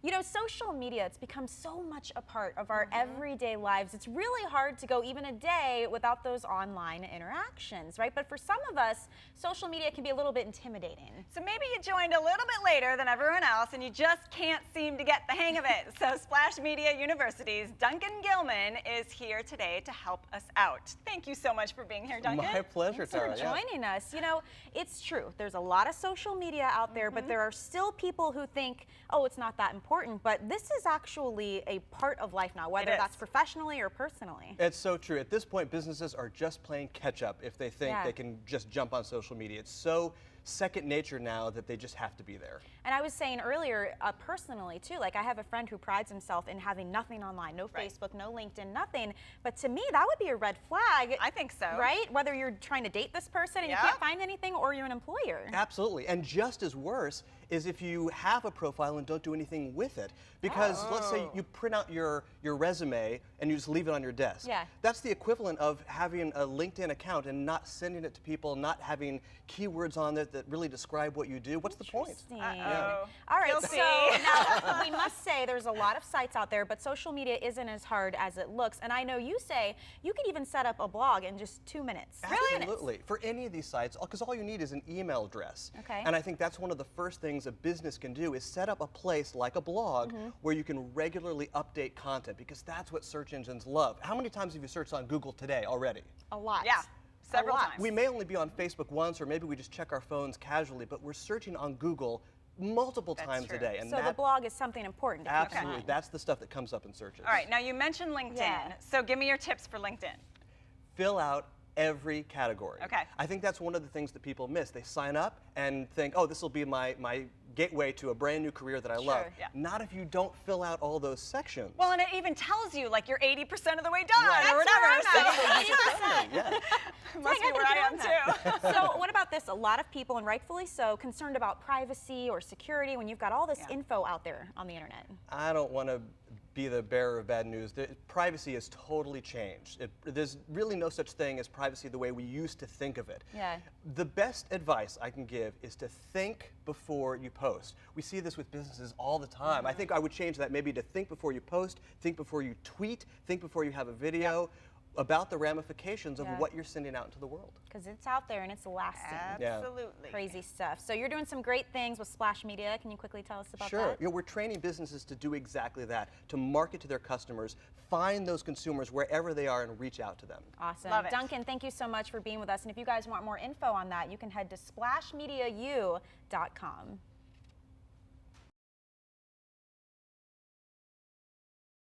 You know, social media, it's become so much a part of our everyday lives. It's really hard to go even a day without those online interactions, right? But for some of us, social media can be a little bit intimidating. So maybe you joined a little bit later than everyone else and you just can't seem to get the hang of it. So Splash Media University's Duncan Gilman is here today to help us out. Thank you so much for being here, Duncan. My pleasure, Tara. Thanks for joining us. You know, it's true. There's a lot of social media out there, but there are still people who think, oh, it's not that important. But this is actually a part of life now, whether that's professionally or personally. It's so true. At this point, businesses are just playing catch up if they think they can just jump on social media. It's so second nature now that they just have to be there. And I was saying earlier, personally too, like I have a friend who prides himself in having nothing online, no Facebook, no LinkedIn, nothing. But to me, that would be a red flag. I think so. Right? Whether you're trying to date this person and you can't find anything, or you're an employer. Absolutely. And just as worse is if you have a profile and don't do anything with it. Because let's say you print out your resume and you just leave it on your desk. Yeah. That's the equivalent of having a LinkedIn account and not sending it to people, not having keywords on it that really describe what you do. What's the point? Uh-oh. All right, Guilty. so now we must say there's a lot of sites out there, but social media isn't as hard as it looks. And I know you say you could even set up a blog in just 2 minutes. Absolutely. For any of these sites, because all you need is an email address. Okay. And I think that's one of the first things a business can do is set up a place like a blog where you can regularly update content, because that's what search engines love. How many times have you searched on Google today already? A lot. Yeah. Several times. We may only be on Facebook once, or maybe we just check our phones casually, but we're searching on Google multiple times a day. And so the blog is something important to keep in absolutely, mind. that's the stuff that comes up in searches. All right, now you mentioned LinkedIn. So give me your tips for LinkedIn. Fill out every category. Okay. I think that's one of the things that people miss. They sign up and think, oh, this will be my gateway to a brand new career that I love. Yeah. Not if you don't fill out all those sections. Well, and it even tells you, like, you're 80% of the way done or whatever. Yeah. Must be where I am too. So what about this? A lot of people, and rightfully so, concerned about privacy or security when you've got all this info out there on the internet. I don't want to be the bearer of bad news. Privacy has totally changed. There's really no such thing as privacy the way we used to think of it. Yeah. The best advice I can give is to think before you post. We see this with businesses all the time. I think I would change that maybe to think before you post, think before you tweet, think before you have a video. About the ramifications of what you're sending out into the world. Because it's out there and it's lasting. Absolutely. Crazy stuff. So you're doing some great things with Splash Media. Can you quickly tell us about that? Sure. You know, we're training businesses to do exactly that, to market to their customers, find those consumers wherever they are and reach out to them. Awesome. Love it. Duncan, thank you so much for being with us. And if you guys want more info on that, you can head to splashmediau.com.